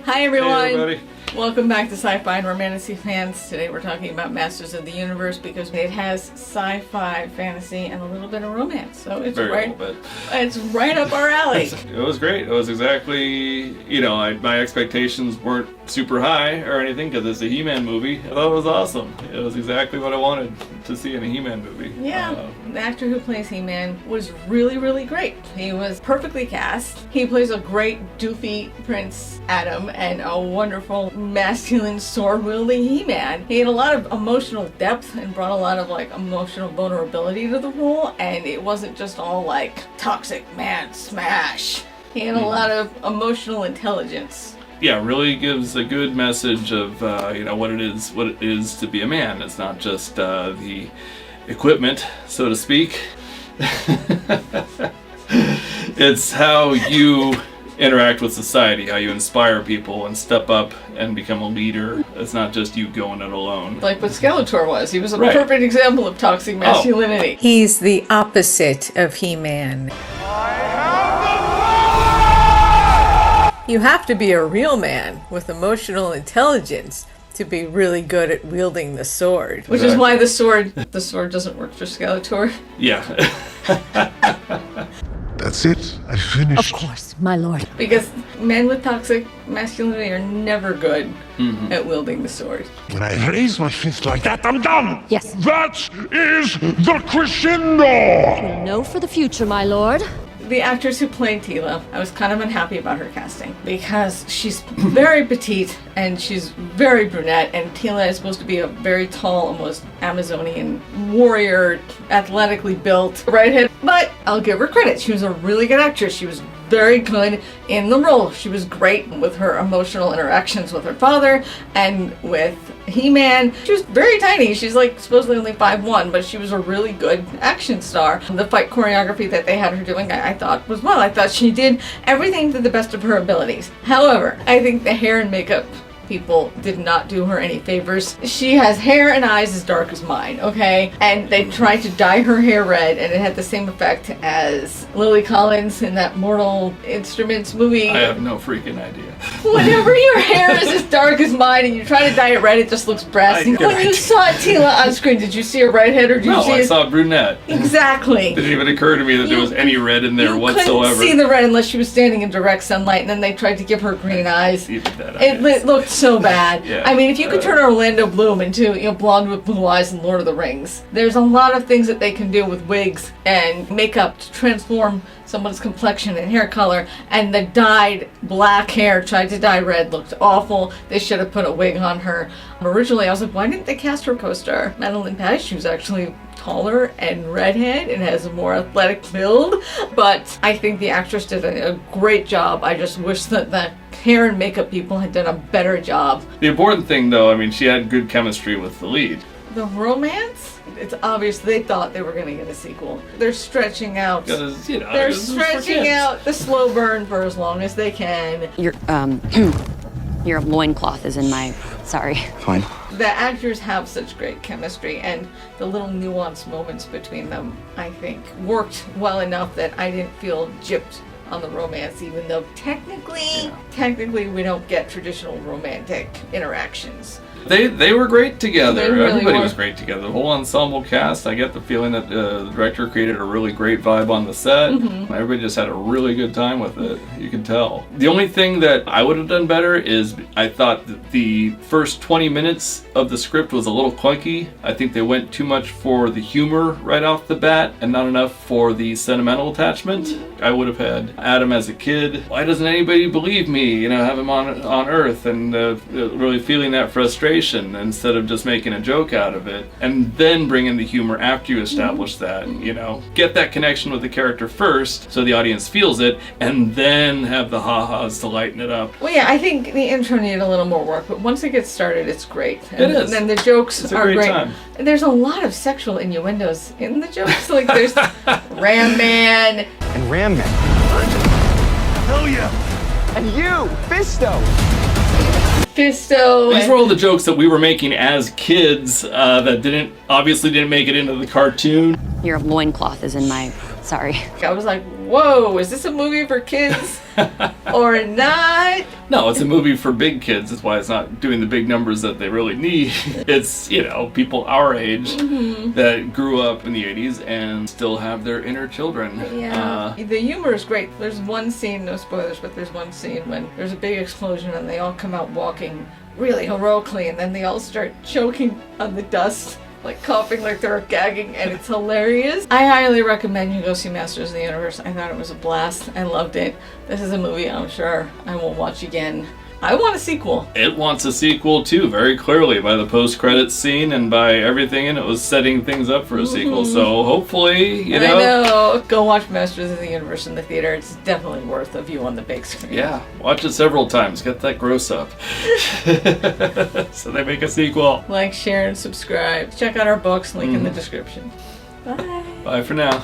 Hi everyone! Hey everybody. Welcome back to Sci-Fi and Romantasy fans. Today we're talking about Masters of the Universe because it has sci-fi, fantasy, and a little bit of romance. So it's it's right up our alley. It was great. It was exactly, my expectations weren't super high or anything because it's a He-Man movie. I thought it was awesome. It was exactly what I wanted to see in a He-Man movie. Yeah, the actor who plays He-Man was really, really great. He was perfectly cast. He plays a great doofy Prince Adam and a wonderful masculine sword-wielding He-Man. He had a lot of emotional depth and brought a lot of emotional vulnerability to the role, and it wasn't just all toxic man smash. He had a lot of emotional intelligence. Yeah, really gives a good message of what it is to be a man. It's not just the equipment, so to speak. It's how you interact with society, how you inspire people and step up and become a leader. It's not just you going it alone. Like what Skeletor was. He was a perfect example of toxic masculinity. He's the opposite of He-Man. You have to be a real man with emotional intelligence to be really good at wielding the sword. Which is why the sword doesn't work for Skeletor. Yeah. That's it. I finished. Of course, my lord. Because men with toxic masculinity are never good at wielding the sword. When I raise my fist like that, I'm done. Yes. That is the crescendo. No for the future, my lord. The actress who played Teela, I was kind of unhappy about her casting because she's very petite and she's very brunette, and Teela is supposed to be a very tall, almost Amazonian warrior, athletically built redhead. But I'll give her credit. She was a really good actress. She was very good in the role. She was great with her emotional interactions with her father and with He-Man. She was very tiny. She's supposedly only 5'1", but she was a really good action star. The fight choreography that they had her doing, I thought was well. I thought she did everything to the best of her abilities. However, I think the hair and makeup people did not do her any favors. She has hair and eyes as dark as mine, okay? And they tried to dye her hair red, and it had the same effect as Lily Collins in that Mortal Instruments movie. I have no freaking idea. Whenever your hair is as dark as mine and you try to dye it red, it just looks brassy. When you saw Teela on screen, did you see a redhead or did you see I saw a brunette. Exactly. It didn't even occur to me that there was any red in there whatsoever. You couldn't see the red unless she was standing in direct sunlight, and then they tried to give her green eyes. It looked so bad. Yeah. I mean, if you could turn Orlando Bloom into blonde with blue eyes in Lord of the Rings, there's a lot of things that they can do with wigs and makeup to transform someone's complexion and hair color, and the dyed black hair, tried to dye red, looked awful. They should have put a wig on her. Originally, I was like, why didn't they cast her co-star Madeline Page? She was actually taller and redhead and has a more athletic build, but I think the actress did a great job. I just wish that the hair and makeup people had done a better job. The important thing, though, she had good chemistry with the lead. The romance? It's obvious they thought they were going to get a sequel. They're stretching out. They're stretching out the slow burn for as long as they can. Your loincloth is in my... Sorry. Fine. The actors have such great chemistry, and the little nuanced moments between them, I think, worked well enough that I didn't feel gypped on the romance, even though technically we don't get traditional romantic interactions. They were great together. They really Everybody were. was great together. The whole ensemble cast, I get the feeling that the director created a really great vibe on the set. Everybody just had a really good time with it. You can tell. The only thing that I would have done better is I thought that the first 20 minutes of the script was a little clunky. I think they went too much for the humor right off the bat and not enough for the sentimental attachment. I would have had Adam as a kid. Why doesn't anybody believe me? Have him on Earth, and really feeling that frustration instead of just making a joke out of it, and then bring in the humor after you establish that. Get that connection with the character first so the audience feels it, and then have the ha-has to lighten it up. Well, yeah, I think the intro needed a little more work, but once it gets started, it's great. It is. And the jokes are great. Time. And there's a lot of sexual innuendos in the jokes. There's Ram Man. And Ram Man. Hell yeah. And you, Fisto. Fisto. These were all the jokes that we were making as kids that obviously didn't make it into the cartoon. Your loincloth is in my... Sorry. I was like, whoa, is this a movie for kids or not? No, it's a movie for big kids. That's why it's not doing the big numbers that they really need. It's, people our age that grew up in the 80s and still have their inner children. Yeah. The humor is great. There's one scene, no spoilers, but there's one scene when there's a big explosion and they all come out walking really heroically, and then they all start choking on the dust, like coughing like they're gagging, and it's hilarious. I highly recommend you go see Masters of the Universe. I thought it was a blast. I loved it. This is a movie I'm sure I will watch again. I want a sequel. It wants a sequel too, very clearly, by the post-credits scene and by everything, and it was setting things up for a sequel. So hopefully, I know. Go watch Masters of the Universe in the theater. It's definitely worth a view on the big screen. Yeah, watch it several times. Get that gross up. So they make a sequel. Like, share, and subscribe. Check out our books. Link in the description. Bye. Bye for now.